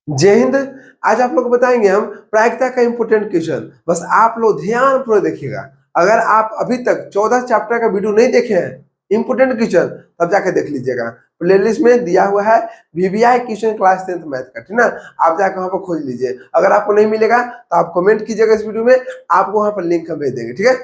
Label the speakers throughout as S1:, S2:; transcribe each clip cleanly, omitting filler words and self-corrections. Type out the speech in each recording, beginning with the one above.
S1: जय हिंद। आज आप लोग को बताएंगे हम प्रायिकता का इंपोर्टेंट क्वेश्चन। बस आप लोग ध्यानपूर्वक देखिएगा। अगर आप अभी तक 14 चैप्टर का वीडियो नहीं देखे हैं इंपोर्टेंट क्वेश्चन, तब जाके देख लीजिएगा। प्लेलिस्ट में दिया हुआ है VVI question class 10th math का, ठीक ना। आप जाकर वहां पर खोज लीजिए। अगर आपको नहीं मिलेगा तो आप कमेंट कीजिएगा इस वीडियो में, आपको वहां पर लिंक हम भेज देंगे, ठीक है।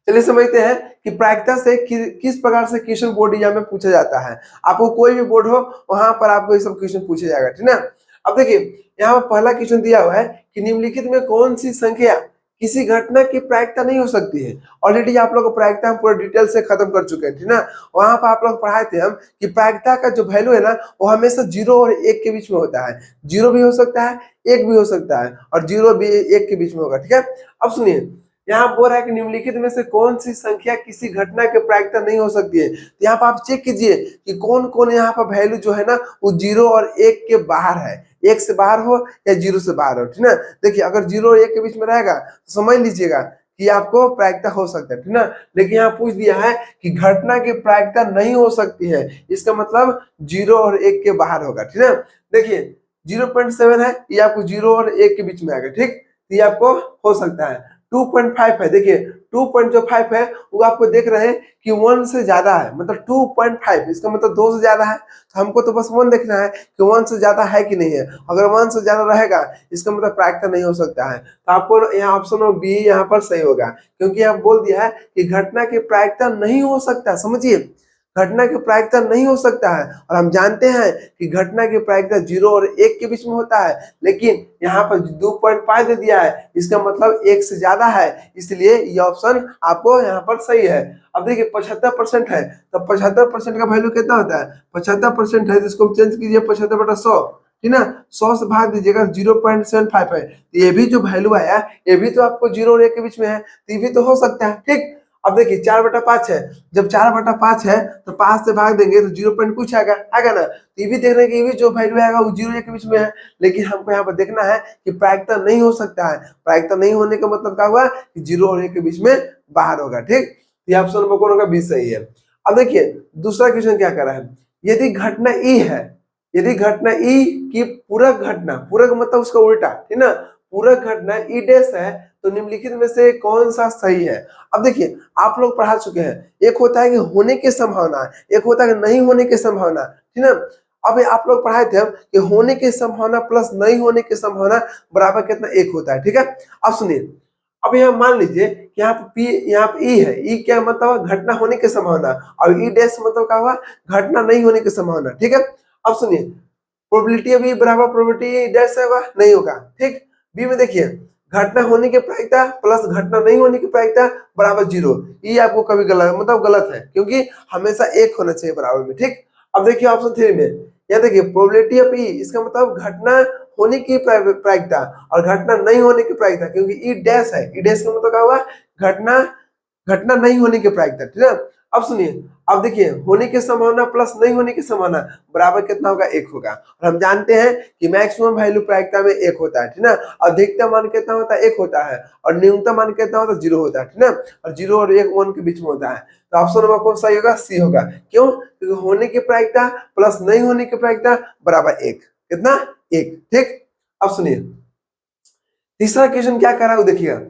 S1: चलिए समझते हैं कि प्रायिकता से किस प्रकार से क्वेश्चन बोर्ड एग्जाम में पूछा जाता है। आपको कोई भी बोर्ड हो वहां पर आपको ये सब क्वेश्चन पूछा जाएगा, ठीक ना। अब देखिए यहाँ पर पहला क्वेश्चन दिया हुआ है कि निम्नलिखित में कौन सी संख्या किसी घटना की प्रायिकता नहीं हो सकती है। ऑलरेडी आप लोग को प्रायिकता हम पूरा डिटेल से खत्म कर चुके हैं, ठीक ना। वहां पर आप लोग पढ़ाए थे हम कि प्रायिकता का जो वैल्यू है ना, वो हमेशा 0 और 1 के बीच में होता है। 0 भी हो सकता है, 1 भी हो सकता है, और 0 भी 1 के बीच में होगा, ठीक है। अब सुनिए, यहाँ बोल रहा है कि निम्नलिखित में से कौन सी संख्या किसी घटना के प्रायिकता नहीं हो सकती है। तो यहाँ पर आप चेक कीजिए कि कौन कौन यहाँ पर वैल्यू जो है ना वो 0 और 1 के बाहर है। 1 से बाहर हो या 0 से बाहर हो, ठीक ना। देखिए अगर 0 और 1 के बीच में रहेगा तो समझ लीजिएगा कि आपको प्रायिकता हो सकता है, ठीक ना। लेकिन यहाँ पूछ दिया है कि घटना की प्रायिकता नहीं हो सकती है, इसका मतलब 0 और 1 के बाहर होगा, ठीक ना। देखिए 0.7 है, ये आपको 0 और 1 के बीच में आएगा, ठीक। ये आपको हो सकता है। 2.5 है, देखिए 2.5 है वो आपको देख रहे हैं कि 1 से ज्यादा है, मतलब 2.5, इसका मतलब 2 से ज्यादा है। तो हमको तो बस 1 देखना है कि 1 से ज्यादा है कि नहीं है। अगर 1 से ज्यादा रहेगा इसका मतलब प्रायिकता नहीं हो सकता है। तो आपको यहाँ ऑप्शन बी यहाँ पर सही होगा, क्योंकि यहाँ बोल दिया है कि घटना की प्रायिकता नहीं हो सकता। समझिए, घटना की प्रायिकता नहीं हो सकता है, और हम जानते हैं कि घटना की प्रायिकता 0 और 1 के बीच में होता है। लेकिन यहाँ पर 2.5 दे दिया है, इसका मतलब 1 से ज्यादा है, इसलिए ये ऑप्शन आपको यहाँ पर सही है। अब देखिए 75% है, तो 75% का वैल्यू कितना होता है? 75% है, तो इसको चेंज कीजिए 75/100, ठीक ना। 100 से भाग दीजिएगा, 0.75 है। तो ये भी जो वैल्यू आया ये भी तो आपको 0 और 1 के बीच में है, तो ये भी तो हो सकता है, ठीक। अब देखिए 4/5 है, जब 4/5 है तो 5 से भाग देंगे तो 0 पॉइंट कुछ आएगा, आएगा ना। तो ये भी देख रहे हैं कि ये भी जो वैल्यू आएगा वो 0 1 के बीच में है। लेकिन हमको यहाँ पर देखना है कि प्रायिकता नहीं हो सकता है। प्रायिकता नहीं होने का मतलब क्या हुआ कि 0 और 1 के बीच में बाहर होगा, ठीक। ये ऑप्शन नंबर कौन होगा? बी सही है। अब देखिए दूसरा क्वेश्चन क्या कर रहा है, यदि घटना ई है, यदि घटना ई की पूरक घटना, पूरक मतलब उसका उल्टा, ठीक ना, पूरक घटना ई डैश है, तो निम्नलिखित में से कौन सा सही है। अब देखिए आप लोग पढ़ा चुके हैं, एक होता है कि होने की संभावना, एक होता है कि नहीं होने की संभावना, ठीक ना। अब आप लोग पढ़ाए थे हम कि होने की संभावना प्लस नहीं होने की संभावना बराबर कितना? 1 होता है, ठीक है। अब सुनिए, अब यहाँ मान लीजिए कि यहाँ पे पी, यहाँ पे ई है, ई क्या मतलब? घटना होने की संभावना, और ई डैश मतलब क्या हुआ? घटना नहीं होने की संभावना, ठीक है। अब सुनिए, प्रोबेबिलिटी बी बराबर प्रोबेबिलिटी डैश है, वह नहीं होगा, ठीक। बी में देखिए घटना होने की प्रायिकता प्लस घटना नहीं होने की प्रायिकता बराबर 0, ये आपको कभी गलत मतलब गलत है, क्योंकि हमेशा 1 होना चाहिए बराबर में, ठीक। अब देखिए ऑप्शन 3 में, यहाँ देखिए प्रोबेबिलिटी ऑफ ई, इसका मतलब घटना होने की प्रायिकता और घटना नहीं होने की प्रायिकता, क्योंकि ई डैश है, ई डैश का मतलब क्या हुआ? घटना, घटना नहीं होने की प्रायिकता, ठीक है। अब सुनिए, अब देखिए होने की संभावना प्लस नहीं होने की संभावना बराबर कितना होगा? 1 होगा। और हम जानते हैं कि मैक्सिमम वैल्यू प्रायिकता में 1 होता है, ठीक ना। अधिकतम मान कितना होता है? 1 होता है, और न्यूनतम मान कितना होता है? 0 होता है, ठीक ना। और 0 और 1 1 के बीच में होता है। तो ऑप्शन नंबर कौन सही होगा? सी होगा। क्यों? क्योंकि होने की प्रायिकता प्लस नहीं होने की प्रायिकता बराबर 1, कितना? 1, ठीक। अब सुनिए तीसरा क्वेश्चन क्या कर रहा है वो देखिएगा,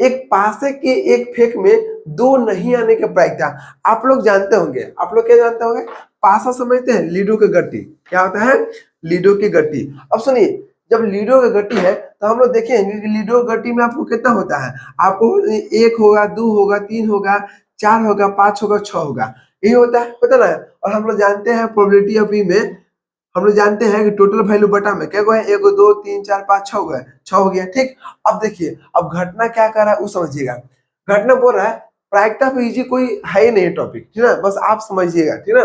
S1: एक पासे के एक फेंक में 2 नहीं आने की प्रायिकता। आप लोग जानते होंगे, आप लोग क्या जानते होंगे? पासा समझते हैं, लीडो की गट्टी। क्या होता है? लीडो की गट्टी। अब सुनिए, जब लीडो की गट्टी है तो हम लोग देखेंगे कि लीडो गट्टी में आपको कितना होता है? आपको 1 होगा, 2 होगा, 3 होगा, 4 होगा, 5 होगा, 6 होगा, यही होता ना। और हम लोग जानते हैं प्रोबेबिलिटी ऑफ ई में, हम लोग जानते हैं कि टोटल वैल्यू बटा में क्या है? 1 2 3 4 5 6 गए, 6 हो गया, ठीक। अब देखिए अब घटना क्या कर रहा है वो समझिएगा। घटना बोल रहा है प्रायिकता पे इजी कोई है ही नहीं टॉपिक, ठीक ना, बस आप समझिएगा, ठीक ना।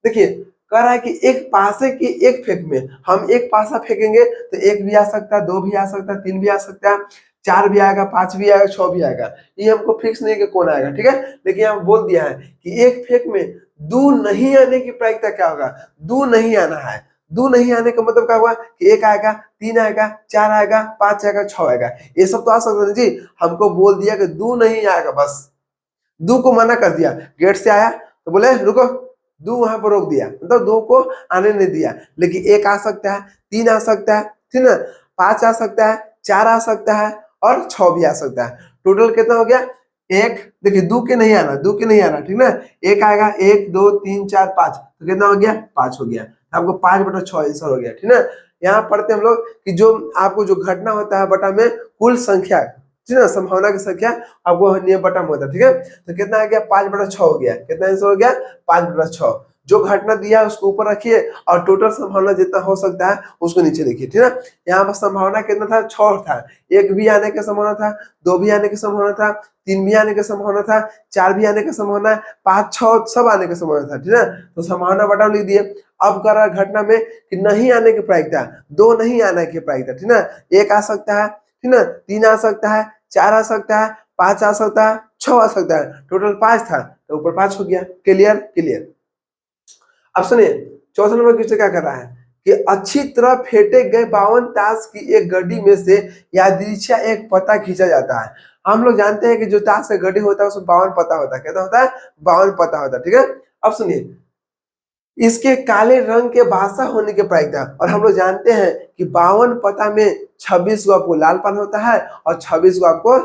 S1: देखिए कह रहा है कि एक पासे की एक फेंक में हम एक पासा फेंकेंगे तो 1 भी आ सकता है, 2 भी आ सकता है, 3 भी आ सकता है, 4 भी आएगा, 5 भी आएगा, 6 भी आएगा। ये हमको फिक्स नहीं कि कौन आएगा, ठीक है। लेकिन यहाँ बोल दिया है कि एक फेंक में 2 नहीं आने की प्रायिकता क्या होगा? 2 नहीं आना है। 2 नहीं आने का मतलब क्या हुआ कि 1 आएगा, 3 आएगा, 4 आएगा, 5 आएगा, 6 आएगा, ये सब तो आ सकता है जी। हमको बोल दिया कि 2 नहीं आएगा, बस 2 को मना कर दिया। गेट से आया तो बोले रुको दो वहां पर रोक दिया, मतलब दो को आने नहीं दिया, लेकिन एक आ सकता है, तीन आ सकता है, ठीक ना, पांच आ सकता है, चार आ सकता है और छह भी आ सकता है। टोटल कितना हो गया? एक, देखिए दो के नहीं आना, दो के नहीं आना, ठीक ना, एक आएगा, एक दो तीन चार पांच, तो कितना हो गया? पांच हो गया। आपको 5/6 आंसर हो गया, ठीक ना। यहाँ पढ़ते हम लोग कि जो आपको जो घटना होता है बटा में कुल संख्या, ठीक है, संभावना की संख्या आपको नियम बटा में होता है, ठीक है। तो कितना आ गया? 5/6 हो गया। कितना आंसर हो गया? 5/6। जो घटना दिया है उसको ऊपर रखिए और टोटल संभावना जितना हो सकता है उसको नीचे लिखिए, ठीक है। यहाँ पर संभावना कितना था? 6 था। एक भी आने की संभावना था, दो भी आने की संभावना था, तीन भी आने की संभावना था, चार भी आने की संभावना, पांच छह सब आने की संभावना था, ठीक है। तो संभावना बटा लिख दिए। अब कर रहा है घटना में कि नहीं आने की प्रायिकता, दो नहीं आने की प्रायिकता, ठीक है। एक आ सकता है, ठीक है, तीन आ सकता है, चार आ सकता है, पांच आ सकता है, छह आ सकता है, टोटल 5 था तो ऊपर 5 हो गया। क्लियर? क्लियर। अब सुनिए, चौथा नंबर क्वेश्चन क्या कर रहा है कि अच्छी तरह फेंटे गए 52 ताश की एक गड्डी में से यादृच्छा एक पता खींचा जाता है। हम लोग जानते हैं कि जो ताश का गड्डी होता है उसमें 52 पता होता है। कितना होता है? 52 पता होता है, ठीक है। अब सुनिए, इसके काले रंग के भाषा होने के प्रायिकता, और हम लोग जानते हैं कि 52 पता में 26 को आपको लाल पान होता है और 26 को आपको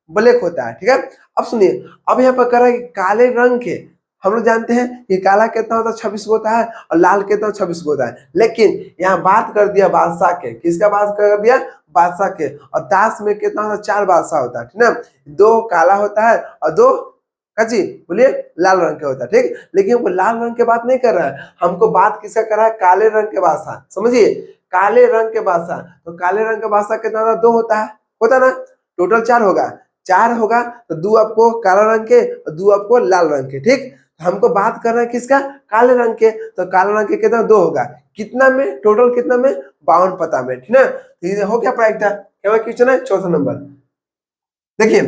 S1: ब्लैक होता है, ठीक है। अब सुनिए, अब यहाँ पर कह रहा है कि काले रंग के, हम लोग जानते हैं कि काला कितना होता है? 26 को होता है और लाल कितना? 26 को होता है। लेकिन यहाँ बात कर दिया बादशाह के, किसका बात कर दिया? बादशाह के। और ताश में कितना होता है? 4 बादशाह होता है, ठीक है। दो काला होता है और दो जी बोलिए लाल रंग के होता है, ठीक। लेकिन वो लाल रंग के बात नहीं कर रहा है, हमको बात किसका कर रहा है? काले रंग के बादशाह, समझिए, काले रंग के बादशाह। तो काले रंग के बादशाह कितना होता? दो होता ना, टोटल 4 होगा। 4 होगा तो दो आपको काला रंग के और दो आपको लाल रंग के, ठीक। हमको बात कर रहा है किसका? काले रंग के। तो काले रंग के कितना? 2 होगा। कितना में? टोटल कितना में? 52 पता में, ठीक है। हो गया प्रायिकता। क्या क्वेश्चन है? चौथा नंबर देखिए,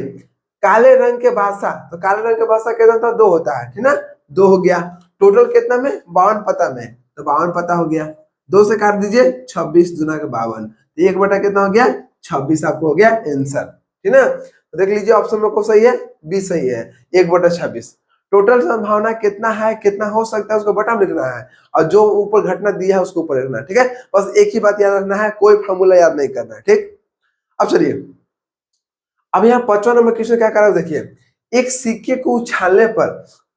S1: काले रंग के बादशाह, तो काले रंग के बादशाह कितना था? 2 होता है, ठीक ना। 2 हो गया। टोटल कितना में? 52 पता में, तो 52 पता हो गया। 2 से काट दीजिए, 26 दूना के 52, तो 1 बटा कितना हो गया? 26 आपको हो गया आंसर, ठीक ना। तो देख लीजिए ऑप्शन में कौन सही है? बी सही है, 1/26। टोटल संभावना कितना है, कितना हो सकता है उसको बटा में लिखना है, और जो ऊपर घटना दिया है उसको ऊपर लिखना है, ठीक है। बस एक ही बात याद रखना है, कोई फॉर्मूला याद नहीं करना है, ठीक। अब चलिए, अब यहाँ 5वां नंबर क्वेश्चन क्या कर रहा है देखिए, एक सिक्के को उछालने पर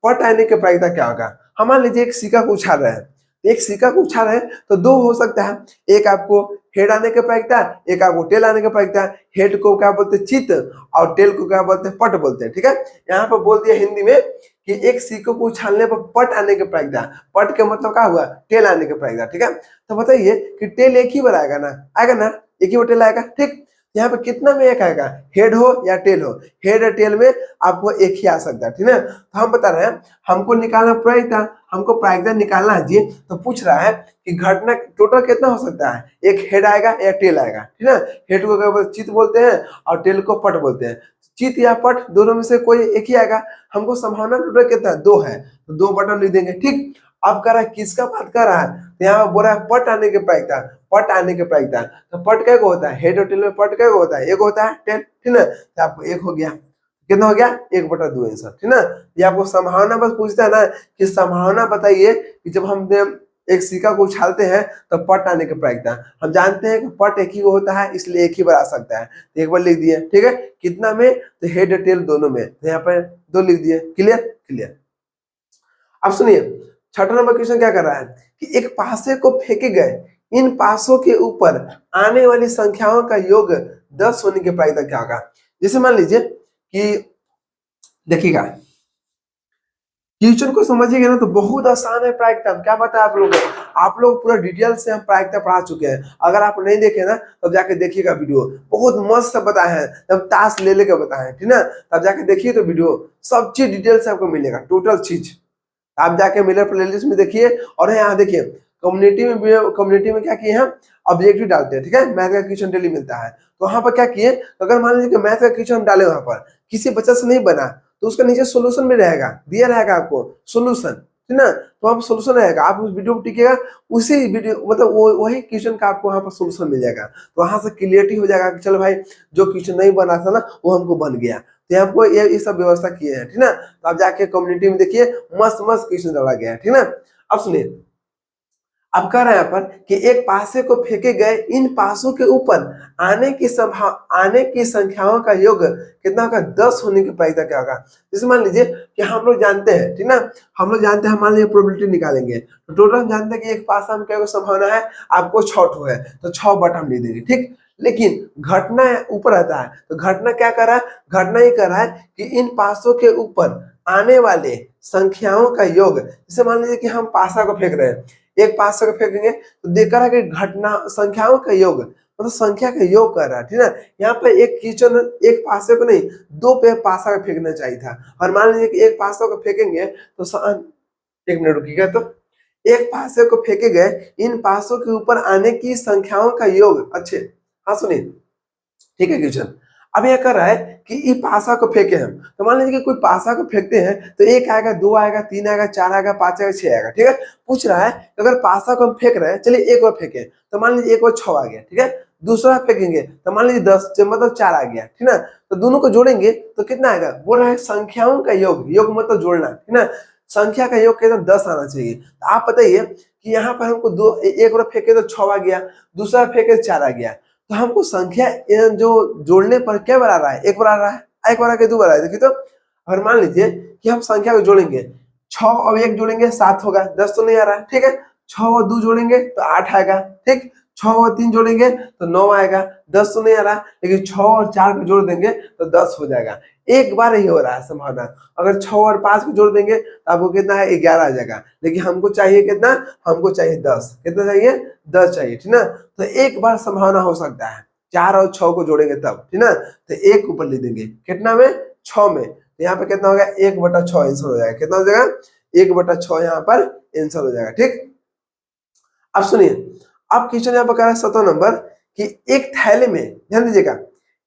S1: पट आने की प्रायिकता क्या होगा। हम मान लीजिए एक सिक्का को उछाल रहे हैं, एक सिक्का को उछाल रहे हैं तो 2 हो सकता है, एक आपको हेड आने की प्रायिकता, एक आपको टेल आने की प्रायिकता। हेड को क्या बोलते हैं? चित, और टेल को क्या बोलते हैं? पट बोलते हैं, ठीक है। यहाँ पर बोल दिया हिंदी में कि एक सिक्के को उछालने पर पट आने की प्रायिकता। पट के मतलब क्या हुआ? टेल आने की प्रायिकता, ठीक है। तो बताइए कि टेल एक ही बार आएगा ना? आएगा ना, एक ही बार टेल आएगा, ठीक। यहाँ पे कितना में एक आएगा? हेड हो या टेल हो, हेड और टेल में आपको एक ही आ सकता है, ठीक है। तो हम बता रहे हैं हमको निकालना प्रायिकता, हमको प्रायिकता निकालना है जी। तो पूछ रहा है कि घटना टोटल कितना हो सकता है? एक हेड आएगा या टेल आएगा, ठीक है। हेड को क्या बोलते? चित बोलते हैं, और टेल को पट बोलते हैं। चित या पट दोनों में से कोई एक ही आएगा। हमको संभावना टोटल कितना है? 2 है, तो 2 बटन लिख देंगे, ठीक। अब कह रहा है किसका बात कर रहा है? तो यहाँ बोल रहा है पट आने के प्रायिकता, पट आने के प्रायिकता। तो पट क्या होता है? हेड और टेल में पट क्या होता है? एक होता है टेल, ठीक है। तो आपको एक हो गया, कितना हो गया? 1/2 आंसर, ठीक है। ये आपको संभावना बस पूछता है ना कि संभावना बताइए कि जब हम एक सिक्का को उछालते हैं तो पट आने की प्रायिकता। हम जानते हैं कि पट एक ही होता है, इसलिए एक ही बार आ सकता है, तो एक बार लिख दिए, ठीक है। कितना में? तो हेड और टेल दोनों में, तो यहाँ पर 2 लिख दिए। क्लियर? क्लियर। अब सुनिए, 6वां नंबर क्वेश्चन क्या कर रहा है कि एक पासे को फेंके गए इन पासों के ऊपर आने वाली संख्याओं का योग 10 होने के प्रायिकता क्या होगा। जैसे मान लीजिए कि देखिएगा, क्वेश्चन को समझिएगा ना तो बहुत आसान है प्रायिकता। क्या पता है आप लोग पूरा डिटेल से हम प्रायिकता पढ़ा चुके हैं। अगर आप नहीं देखे ना तब जाके देखिएगा वीडियो, बहुत मस्त बताए हैं, तब ताश ले लेके बताए हैं, ठीक है। तब जाके देखिए तो वीडियो सब चीज डिटेल से आपको मिलेगा, टोटल चीज। आप जाके मिलर प्लेलिस्ट में देखिए, और यहाँ देखिए कम्युनिटी में क्या किए हैं? ऑब्जेक्टिव डालते हैं, ठीक है। मैथ का क्वेश्चन डेली मिलता है, तो वहां पर क्या किए? तो अगर मान लीजिए कि मैथ का क्वेश्चन हम डाले वहां पर, किसी बच्चे से नहीं बना, तो उसका नीचे सोल्यूशन में रहेगा, दिया रहेगा आपको सोल्यूशन, ठीक ना। तो वहाँ पर सोल्यूशन रहेगा, आप उस वीडियो को टिकेगा, उसी वीडियो मतलब वही क्वेश्चन का आपको वहाँ पर सोल्यूशन मिल जाएगा। तो वहां से क्लियरिटी हो जाएगा कि चलो भाई जो क्वेश्चन नहीं बना था ना वो हमको बन गया। तो आपको ये सब व्यवस्था किए हैं, ठीक ना। तो आप जाके कम्युनिटी में देखिए मस्त मस्त क्वेश्चन डाला गया है, ठीक ना। अब सुनिए, अब कह रहा है यहाँ पर कि एक पासे को फेंके गए इन पासों के ऊपर आने की संख्याओं का योग कितना होगा, 10 होने की प्रायिकता क्या होगा। जैसे मान लीजिए कि हम लोग जानते हैं, ठीक ना, हम लोग जानते हैं, मान लीजिए प्रोबेबिलिटी निकालेंगे तो टोटल हम जानते हैं कि एक पासा में क्या संभावना है, आपको 6 ठो है तो 6 बटा हम लिख देंगे, ठीक। लेकिन घटना ऊपर रहता है, तो घटना क्या कर रहा है, घटना ये कर रहा है कि इन पासों के ऊपर आने वाले संख्याओं का योग। जैसे मान लीजिए कि हम पासा को फेंक रहे हैं, एक पासा को फेंकेंगे तो देखा है कि घटना संख्याओं का योग मतलब संख्या का योग कर रहा है, ठीक ना। यहाँ पे एक किचन एक पासे को नहीं, 2 पे पासा को फेंकना चाहिए था। और मान लीजिए कि एक पासा को फेंकेंगे तो एक मिनट रुकिएगा, तो एक पासे को फेंके गए इन पासों के ऊपर आने की संख्याओं का योग। अच्छे, हाँ सुनिए, ठीक है क्वेश्चन। अब यह कर रहा है कि ये पासा को फेंके हम, तो मान लीजिए कि कोई पासा को फेंकते हैं तो 1 आएगा, 2 आएगा, 3 आएगा, 4 आएगा, 5 आएगा, 6 आएगा, ठीक है। पूछ रहा है अगर पासा को हम फेंक रहे हैं, चलिए एक बार फेंके तो मान लीजिए एक बार 6 आ गया, ठीक है। दूसरा फेंकेंगे तो मान लीजिए 10 मतलब 4 आ गया, ठीक ना। तो दोनों को जोड़ेंगे तो कितना आएगा, बोल रहा है संख्याओं का योग, योग मतलब जोड़ना, ठीक ना। संख्या का योग कितना 10 आना चाहिए। तो आप बताइए कि यहाँ पर हमको एक बार फेंके तो 6 आ गया, दूसरा फेंके 4 आ गया, तो हमको संख्या जो जोड़ने पर क्या बार आ रहा है, एक बार आ रहा है, एक बार आके 2 बार आ देखिए। तो अगर मान लीजिए कि हम संख्या को जोड़ेंगे, 6 और 1 जोड़ेंगे 7 होगा, 10 तो नहीं आ रहा है, ठीक है। 6 और 2 जोड़ेंगे तो 8 आएगा, ठीक। 6 और 3 जोड़ेंगे तो 9 आएगा, 10 तो नहीं आ रहा, लेकिन 6 और 4 को जोड़ देंगे तो 10 हो जाएगा। एक बार ही हो रहा है संभावना। अगर 6 और 5 को जोड़ देंगे तो आपको कितना है, 11 आ जाएगा। लेकिन हमको चाहिए कितना, हमको चाहिए 10, कितना चाहिए, 10 चाहिए, ठीक ना। तो एक बार संभावना हो सकता है, 4 और 6 को जोड़ेंगे तब, ठीक ना। तो 1 ऊपर ले देंगे, कितना में, 6 में, तो यहाँ पे कितना हो गया, 1/6 आंसर हो जाएगा। कितना हो जाएगा, 1/6 यहाँ पर आंसर हो जाएगा, ठीक। अब सुनिए, अब क्वेश्चन यहाँ पर कह रहा है 7वां नंबर कि एक थैले में, ध्यान दीजिएगा,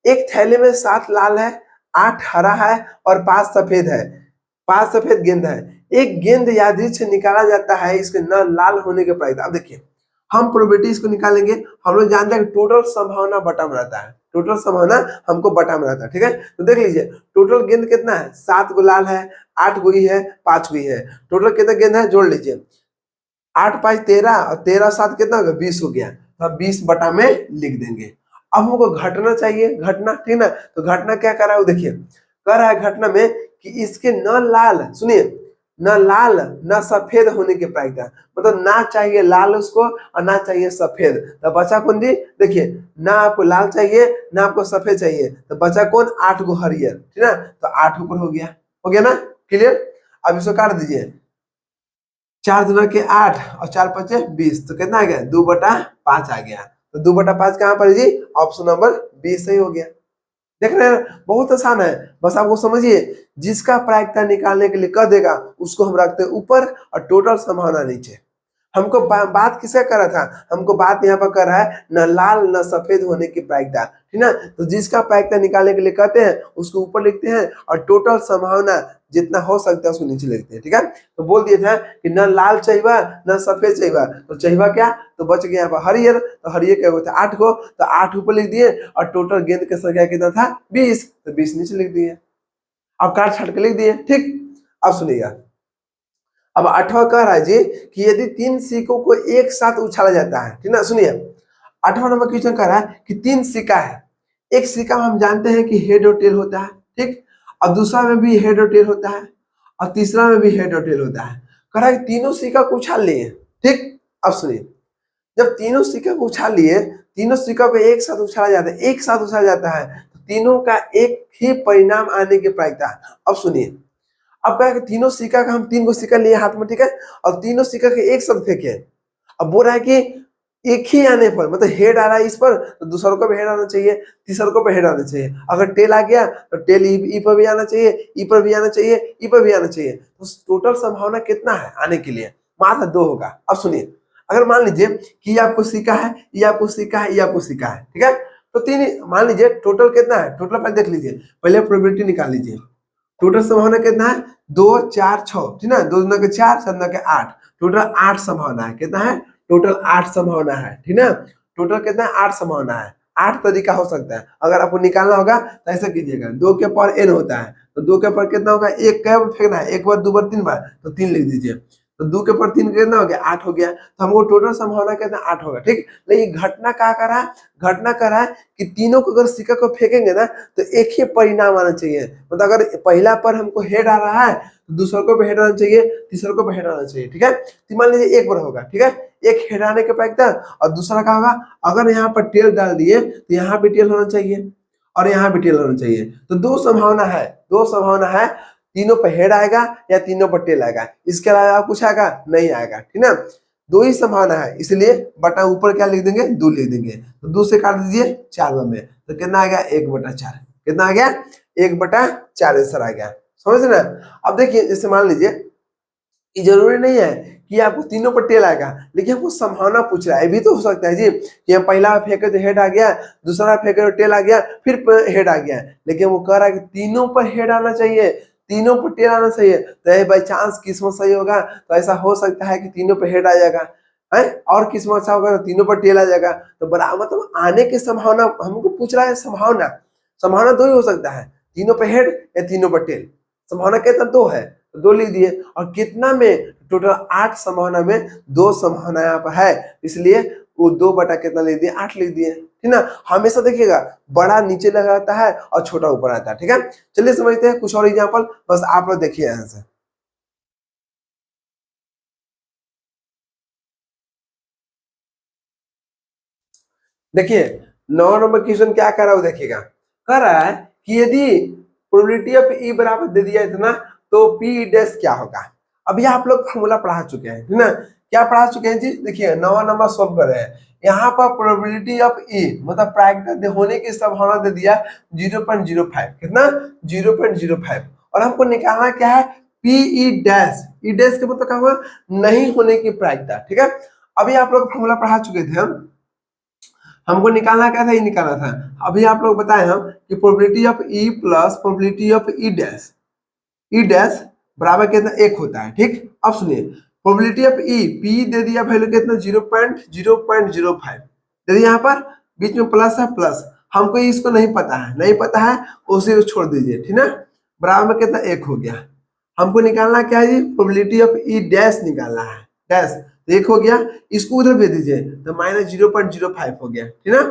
S1: एक थैले में 7 लाल है, 8 हरा है और 5 सफेद है, 5 सफेद गेंद है। एक गेंद यादृच्छिक से निकाला जाता है, इसके न लाल होने के प्रायिकता। अब देखिए, हम प्रोबेबिलिटी इसको निकालेंगे, हम लोग जानते हैं कि टोटल संभावना बटा में रहता है, टोटल संभावना हमको बटा में रहता है, ठीक है। तो देख लीजिए टोटल गेंद कितना है, 7 गो लाल है, 8 गो है, 5 गो है, टोटल कितना गेंद है, जोड़ लीजिए। 8 5 13 और 13 7 कितना हो गया, 20 हो गया। तो 20 बटा में लिख देंगे। अब हमको घटना चाहिए, घटना, ठीक ना। तो घटना क्या कर रहा है वो देखिए, कर रहा है घटना में कि इसके न लाल, सुनिए, न लाल न सफेद होने के प्रायिकता, मतलब ना चाहिए लाल उसको और ना चाहिए सफेद। तो बचा कौन जी, देखिए, ना आपको लाल चाहिए ना आपको सफेद चाहिए, तो बचा कौन, 8 गो हरियर, ठीक ना। तो 8 ऊपर हो गया ना, क्लियर। अब इसको काट दीजिए, 4 दूना के 8 और 4 5 20, तो कितना आ गया, 2/5 आ गया। तो 2/5 कहाँ पर है जी, ऑप्शन नंबर 20 सही हो गया। देख रहे हैं, बहुत आसान है, बस आपको समझिए, जिसका प्रायिकता निकालने के लिए कह देगा उसको हम रखते हैं ऊपर और टोटल संभावना नीचे। हमको बात किसका कर रहा था, हमको बात यहाँ पर कर रहा है न लाल न सफेद होने की प्रायिकता, ठीक ना। तो जिसका प्रायिकता निकालने के लिए कहते हैं उसको ऊपर लिखते हैं और टोटल संभावना जितना हो सकता है उसको नीचे लिखते हैं, ठीक है। तो बोल दिए थे कि न लाल चाहिए न सफेद चाहिए, तो चाहिए क्या, तो बच गया यहाँ पर हरियर। तो हरियर क्या होता है, 8 को, तो 8 ऊपर लिख दिए और टोटल गेंद की संख्या कितना था, 20, तो 20 नीचे लिख दिए। अब काट छाट के लिख दिए, ठीक। अब सुनिएगा, अब 8वां कह रहा है जी कि यदि 3 सिक्कों को एक साथ उछाला जाता है, ठीक ना। सुनिए, 8वां नंबर क्वेश्चन कह रहा है कि 3 सिक्का है, एक सिक्का हम जानते हैं कि हेड और टेल होता है, ठीक। और दूसरा में भी हेड और टेल होता है और तीसरा में भी हेड और टेल होता है। कह रहा है कि तीनों सिक्का को उछाल लिए, ठीक। अब सुनिए, जब तीनों सिक्का को उछाल लिए, तीनों सिक्का को एक साथ उछाला जाता है, एक साथ उछाला जाता है, तो तीनों का एक ही परिणाम आने की प्रायिकता। अब सुनिए, अब क्या है कि तीनों सिक्का का हम 3 गो सिक्का लिए हाथ में, ठीक है, और तीनों सिक्का के एक साथ फेंके। अब बोल रहा है कि एक ही आने पर, मतलब हेड आ रहा है इस पर तो दूसरों को भी हेड आना चाहिए, तीसरों को भी हेड आना चाहिए। अगर टेल आ गया तो टेल ई पर भी आना चाहिए, ई पर भी आना चाहिए, ई पर भी आना चाहिए। तो टोटल संभावना कितना है आने के लिए, मात्र 2 होगा। अब सुनिए, अगर मान लीजिए कि ये आपको सिक्का है, ये आपको सिक्का है, ये आपको सिक्का है, ठीक है। तो 3 मान लीजिए टोटल कितना है, टोटल पहले देख लीजिए, पहले प्रोबेबिलिटी निकाल लीजिए। टोटल संभावना कितना है, 2 4 6, ठीक ना, 2 दूना के 4 7 दूना के 8, टोटल 8 संभावना है। कितना है, टोटल 8 संभावना है, ठीक ना। टोटल कितना है, 8 संभावना है। 8 तरीका हो सकता है। अगर आपको निकालना होगा तो ऐसा कीजिएगा, 2 के पावर n होता है तो 2 के पावर कितना होगा, एक कै बार फेंकना है, एक बार, दो बार, तीन बार, तो 3 लिख दीजिए। तो 2 के पावर 3 कितना हो गया, 8 हो गया। तो हमको टोटल संभावना कितना, 8 होगा। ठीक, लेकिन घटना क्या कर रहा है, घटना कर रहा है कि तीनों को अगर सिक्का को फेंकेंगे ना तो एक ही परिणाम आना चाहिए। मतलब अगर पहला पर हमको हेड आ रहा है तो दूसरा को भी हेड आना चाहिए, तीसरा को भी हेड आना चाहिए। ठीक है, तो मान लीजिए एक बार होगा, ठीक है, एक हेड आने के प्रायिकता, और दूसरा क्या होगा, अगर यहाँ पर टेल डाल दिए तो यहाँ भी टेल होना चाहिए और यहाँ भी टेल होना चाहिए। तो दो संभावना है, दो संभावना है, तीनों पर हेड आएगा या तीनों पर टेल आएगा, इसके अलावा कुछ आएगा नहीं आएगा। ठीक ना, दो ही संभावना है, इसलिए बटा ऊपर क्या लिख देंगे, 2 लिख देंगे। तो 2 से काट दीजिए 4 में, तो कितना आ गया, 1/4। कितना आ गया, 1/4 आंसर आ गया। समझ ना। अब देखिए, जैसे मान लीजिए कि जरूरी नहीं है कि आपको तीनों पर टेल आएगा, लेकिन हमको संभावना पूछ रहा है। भी तो हो सकता है जी कि हम पहला फेंके तो हेड आ गया, दूसरा फेंके तो टेल आ गया, फिर हेड आ गया, लेकिन वो कह रहा है कि तीनों पर हेड आना चाहिए, तीनों पर टेल आना चाहिए। तो बाई चांस किस्मत सही होगा तो ऐसा हो सकता है कि तीनों पर हेड आ जाएगा है, और किस्मत अच्छा होगा तो तीनों पर टेल आ जाएगा। तो बराबर मतलब आने की संभावना हमको पूछ रहा है। संभावना, संभावना दो ही हो सकता है, तीनों पर हेड या तीनों पर टेल। संभावना कितना, 2 है, तो 2 लिख दिए। और कितना में, टोटल 8 संभावना में 2 संभावना यहाँ पर है, इसलिए वो 2 बटा कितना लिख दिए, 8 लिख दिए। ठीक ना, हमेशा देखिएगा बड़ा नीचे लगा रहता है और छोटा ऊपर आता है। ठीक है, चलिए समझते हैं कुछ और एग्जांपल, बस आप लोग देखिए यहाँ से। देखिए 9 नंबर क्वेश्चन क्या कर रहा है, देखिएगा, कह रहा है कि यदि प्रोबेबिलिटी ऑफ ई बराबर दे दिया इतना तो पी डैश क्या होगा। अभी आप लोग फॉर्मूला पढ़ा चुके हैं, है ना, क्या पढ़ा चुके हैं जी। देखिए 9वां नंबर सॉल्व कर रहे हैं, यहाँ पर प्रोबेबिलिटी ऑफ ई मतलब प्रायिकता होने की संभावना दे दिया 0.05, कितना, 0.05, और हमको निकालना क्या है, पी ई डैश। ई डैश के मतलब क्या हुआ, नहीं होने की प्रायिकता। ठीक है, अभी आप लोग फॉर्मूला पढ़ा चुके थे हम, हमको निकालना क्या था, ये निकालना था। अभी आप लोग बताए हम कि probability of E plus probability of E dash, E dash बराबर कितना, 1 होता है। ठीक, अब सुनिए, प्रोबेबिलिटी ऑफ ई, पी दे दिया वैल्यू कितना, 0.05 दे दिया, यहाँ पर बीच में प्लस है, प्लस, हमको इसको नहीं पता है, नहीं पता है उसे छोड़ दीजिए। ठीक ना, बराबर में कितना, 1 हो गया। हमको निकालना क्या है जी, प्रोबेबिलिटी ऑफ ई डैश निकालना है, डैश, 1 हो गया, इसको उधर भेज दीजिए तो -0.05 हो गया। ठीक ना,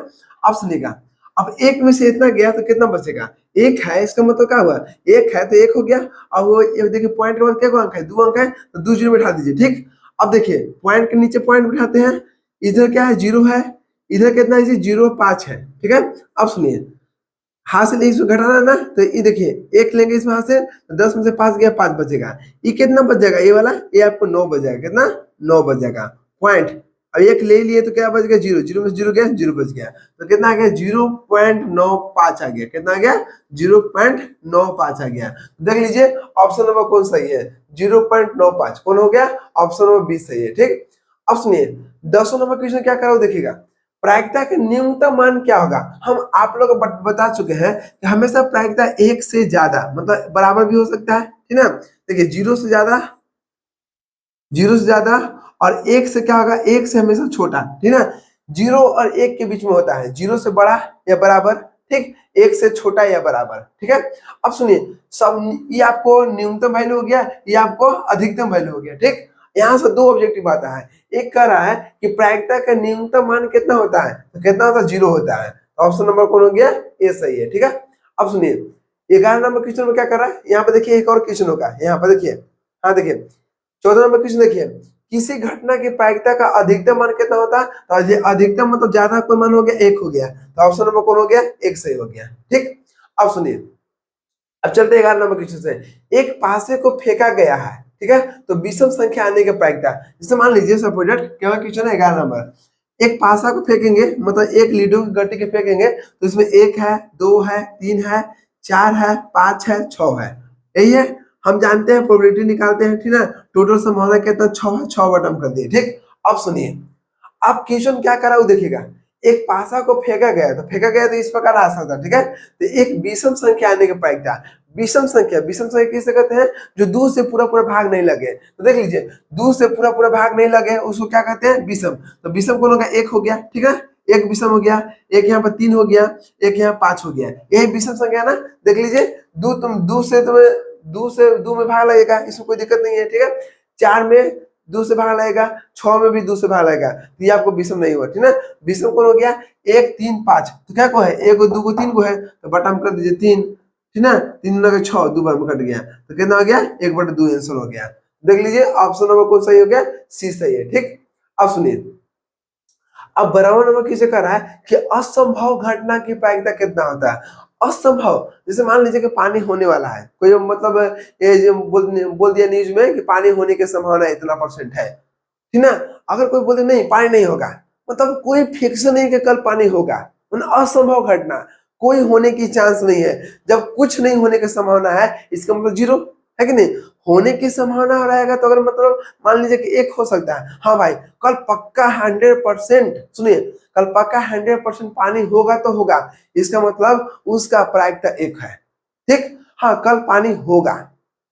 S1: अब सुनिएगा, अब एक में से इतना गया तो कितना बचेगा, 1 है, इसका मतलब क्या हुआ, 1 है तो 1 हो गया। अब वो देखिए पॉइंट के बाद क्या अंक है, 2 अंक है, तो 2 जीरो बैठा दीजिए। ठीक, अब देखिए पॉइंट के नीचे पॉइंट बैठाते हैं, इधर क्या है, 0 है, इधर कितना है जी, 0.5 है। ठीक है, अब सुनिए, हाथ से इसमें घटाना है ना, तो ये देखिए 1 लेंगे इसमें हाथ से, तो 10 में से 5 गया, 5 बचेगा। ये कितना बच जाएगा, ये वाला, ये आपको 9 बच जाएगा। कितना, 9 बच जाएगा पॉइंट। अब 1 ले लिए तो क्या बच गया, 0, 0 में से 0 गया, 0 बच गया, तो कितना आ गया, 0.95 आ गया। कितना आ गया, 0.95 आ गया। देख लीजिए ऑप्शन नंबर कौन सही है, 0.95 कौन हो गया, ऑप्शन नंबर 20 सही है। ठीक, अब सुनिए 10 नंबर क्वेश्चन क्या करो, देखिएगा, प्रायिकता का न्यूनतम मान क्या होगा। हम आप लोग बता चुके हैं कि हमेशा प्रायिकता 1 से ज्यादा मतलब बराबर भी हो सकता है। ठीक ना, देखिए 0 से ज्यादा, 0 से ज्यादा, और 1 से क्या होगा, 1 से हमेशा छोटा। ठीक ना, 0 और 1 के बीच में होता है, 0 से बड़ा या बराबर, ठीक, 1 से छोटा या बराबर। ठीक है, अब सुनिए, सब ये आपको न्यूनतम वैल्यू हो गया, ये आपको अधिकतम वैल्यू हो गया। ठीक, यहाँ से 2 ऑब्जेक्टिव आता है, एक कह रहा है कि प्रायिकता का न्यूनतम मान कितना होता है, तो कितना होता है, 0 होता है। ऑप्शन नंबर कौन हो गया, ए सही है। ठीक है, अब सुनिए 11 नंबर क्वेश्चन में क्या कर रहा है, यहाँ पे देखिए एक और क्वेश्चन होगा, यहाँ पे देखिए, हाँ देखिए 14 नंबर क्वेश्चन देखिए, किसी घटना की प्रायिकता का अधिकतम मान कितना होता है, तो ये अधिकतम मतलब ज्यादा कोई मान हो गया, 1 हो गया, तो ऑप्शन नंबर कौन हो गया, 1 सही हो गया। ठीक, अब सुनिए, अब चलते 11 नंबर क्वेश्चन से, एक पासे को फेंका गया है, ठीक है, तो विषम संख्या आने की प्रायिकता, जैसे मान लीजिए सपोजेट क्या क्वेश्चन है 11 नंबर, एक पासा को फेंकेंगे मतलब एक लीडो की गट्टी के फेंकेंगे, तो इसमें 1 है, 2 है, 3 है, 4 है, 5 है, 6 है, यही है। हम जानते हैं प्रोबेबिलिटी निकालते हैं, ठीक है, टोटल संभावना कितना, 6 है, 6 बटन कर दिए। ठीक, अब सुनिए, अब क्वेश्चन क्या करा वो देखिएगा, एक पासा को फेंका गया, तो फेंका गया तो इस प्रकार आ सकता है। ठीक है, तो एक विषम संख्या आने की प्रायिकता, विषम संख्या, विषम संख्या किसे कहते हैं, जो दूर से पूरा पूरा भाग नहीं लगे। तो देख लीजिए दूर से पूरा पूरा भाग नहीं लगे उसको क्या कहते हैं, विषम। तो विषम कौन होगा, 1 हो गया। ठीक है, एक विषम हो गया, एक यहाँ पर 3 हो गया, एक यहाँ 5 हो गया, यही विषम संख्या ना। देख लीजिए दो से दो में भाग लगेगा, इसमें कोई दिक्कत नहीं है, ठीक है। 4 में 2 से भाग लगेगा, 6 में भी 2 से भाग लगेगा, तो ये आपको विषम नहीं हुआ, ठीक है। विषम कौन हो गया? 1 3 5, तो क्या को है? 1 2 को 3 को है, तो बटा में कर दीजिए 3, ठीक है। 3 लगे 6, 2 बार में कट गया, तो कितना हो गया? 1/2 आंसर हो गया। देख लीजिए ऑप्शन नंबर कौन सही हो गया? सी सही है, ठीक। अब सुनिए, अब बराबर नंबर किसे कर रहा है कि असंभव घटना की प्रायिकता कितना होता है? असंभव, जैसे मान लीजिए कि पानी होने वाला है, कोई मतलब ये जो बोल दिया न्यूज में कि पानी होने की संभावना इतना % है, ठीक ना। अगर कोई बोले नहीं पानी नहीं होगा, मतलब कोई फिक्स नहीं कि कल पानी होगा, मतलब असंभव घटना, कोई होने की चांस नहीं है। जब कुछ नहीं होने की संभावना है, इसका मतलब 0 है कि नहीं। होने की संभावना रहेगा तो अगर मतलब मान लीजिए कि 1 हो सकता है, हाँ भाई कल पक्का 100%, सुनिए, कल पक्का 100% पानी होगा तो होगा, इसका मतलब उसका प्रायिकता 1 है, ठीक। हाँ कल पानी होगा,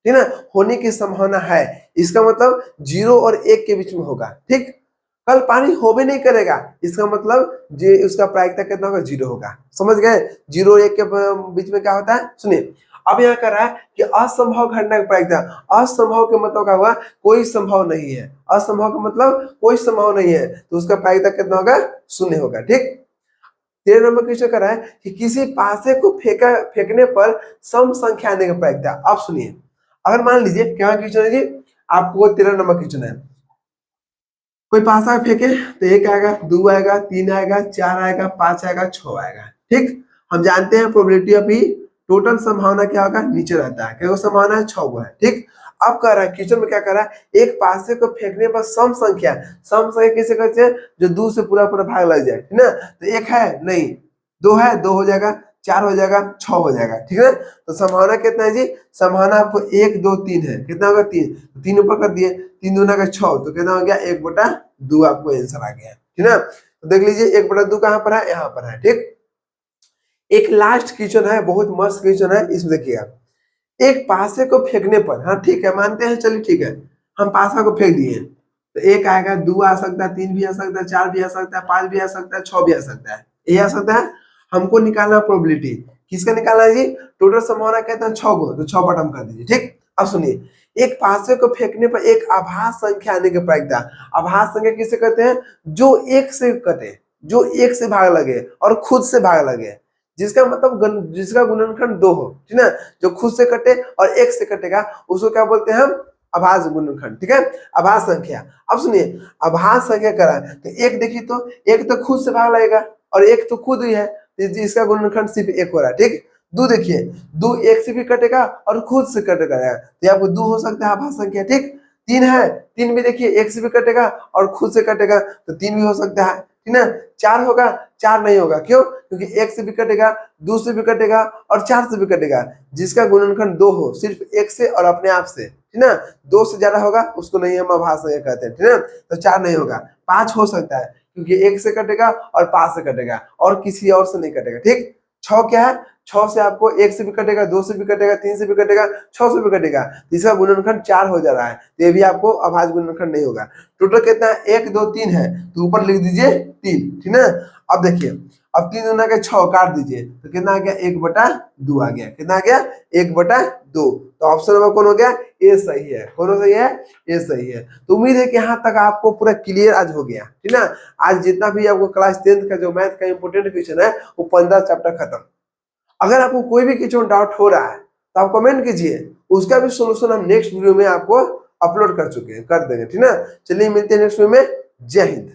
S1: ठीक ना, होने की संभावना है, इसका मतलब 0 और 1 के बीच में होगा, ठीक। कल पानी हो भी नहीं करेगा, इसका मतलब जे उसका प्रायिकता कितना होगा? 0 होगा। समझ गए? 0 और 1 के बीच में क्या होता है? सुनिए, अब यहाँ कर रहा है कि असंभव घटना की प्रायिकता। असंभव के मतलब क्या हुआ? कोई संभव नहीं है। असंभव का मतलब कोई संभव नहीं है, तो उसका प्रायिकता कितना होगा? 0 होगा, ठीक। 13 नंबर क्वेश्चन कर रहा है कि किसी पासे को फेंकने पर सम संख्या आने का प्रायिकता। अब सुनिए, अगर मान लीजिए क्या क्वेश्चन है जी, आपको 13 नंबर क्वेश्चन है, कोई पासा फेंके तो 1 आएगा, 2 आएगा, 3 आएगा, 4 आएगा, 5 आएगा, 6 आएगा, ठीक। हम जानते हैं प्रोबेबिलिटी ऑफ ई, टोटल संभावना क्या होगा? नीचे रहता है, क्या संभावना है? 6 है, ठीक। अब कह रहा है क्वेश्चन में क्या कर रहा है, एक पासे को फेंकने पर सम संख्या किसे कहते हैं? जो 2 से पूरा भाग लग जाए, ठीक ना। तो 1 है नहीं, 2 है, 2 हो जाएगा, 4 हो जाएगा, 6 हो जाएगा, ठीक है। तो संभावना कितना है जी? संभावना आपको 1 2 3 है, कितना होगा? 3, 3 ऊपर कर दिए, 3 दूना का 6, तो कितना हो गया? 1/2 आपको आंसर आ गया, ठीक है। तो देख लीजिए 1/2 कहाँ पर है? यहाँ पर है, ठीक। एक लास्ट क्वेश्चन है, बहुत मस्त क्वेश्चन है, इसमें देखिएगा। एक पासे को फेंकने पर, हाँ ठीक है मानते हैं, चलिए ठीक है, हम पासा को फेंक दिए, तो 1 आएगा, 2 आ सकता है, 3 भी आ सकता है, 4 भी आ सकता है, 5 भी आ सकता है, 6 भी आ सकता है, ये आ सकता है। हमको निकालना प्रोबेबिलिटी, किसका निकालना है जी? टोटल संभावना कहते हैं 6 को, तो 6 बटन कर दीजिए, ठीक। अब सुनिए, एक पासे को फेंकने पर एक आभास संख्या आने की प्रायिकता। आभास संख्या किसे कहते हैं? जो 1 से कटे, जो 1 से भाग लगे और खुद से भाग लगे, जिसका मतलब जिसका गुणनखंड 2 हो, ठीक है। जो खुद से कटे और 1 से कटेगा, उसको क्या बोलते हैं हम? अभाज्य गुणनखंड, ठीक है, आभास संख्या। अब सुनिए, आभास संख्या करा तो 1 देखिए, तो 1 तो खुद से भाग लगेगा और 1 तो खुद ही है, तो इसका गुणनखंड सिर्फ 1 हो रहा है, ठीक। 2 देखिए, 2 1 से भी कटेगा और खुद से कटेगा, तो आपको 2 हो सकता है आभास संख्या, ठीक। 3 है, 3 भी देखिए 1 से भी कटेगा और खुद से कटेगा, तो 3 भी हो सकता है, ठीक ना। 4 होगा? 4 नहीं होगा, क्यों? क्योंकि 1 से भी कटेगा, 2 से भी कटेगा और 4 से भी कटेगा, जिसका गुणनखंड 2 हो, सिर्फ 1 से और अपने आप से, ठीक ना। 2 से ज्यादा होगा उसको नहीं हम आभास संख्या कहते हैं, ठीक है। तो 4 नहीं होगा। 5 हो सकता है, क्योंकि 1 से कटेगा और 5 से कटेगा और किसी और से नहीं कटेगा, ठीक। 6 क्या है? 6 से आपको 1 से भी कटेगा, 2 से भी कटेगा, 3 से भी कटेगा, 6 से भी कटेगा, इसका गुणनखंड 4 हो जा रहा है, तो ये भी आपको अभाज्य गुणनखंड नहीं होगा। टोटल कितना है? 1 2 3 है, तो ऊपर लिख दीजिए 3, ठीक है। अब देखिए, अब 3 दूना के 6 काट दीजिए, तो कितना आ गया? 1/2 आ गया, कितना आ गया? 1/2। तो ऑप्शन नंबर कौन हो गया? ए सही है। कौन सही है? ए सही है। तो उम्मीद है कि यहाँ तक आपको पूरा क्लियर आज हो गया, ठीक ना। आज जितना भी आपको क्लास 10th का जो मैथ का इंपोर्टेंट क्वेश्चन है, वो 15 चैप्टर खत्म। अगर आपको कोई भी क्वेश्चन डाउट हो रहा है तो आप कमेंट कीजिए, उसका भी सोल्यूशन हम नेक्स्ट वीडियो में आपको अपलोड कर चुके हैं, कर देंगे, ठीक ना। चलिए मिलते हैं नेक्स्ट वीडियो में। जय हिंद।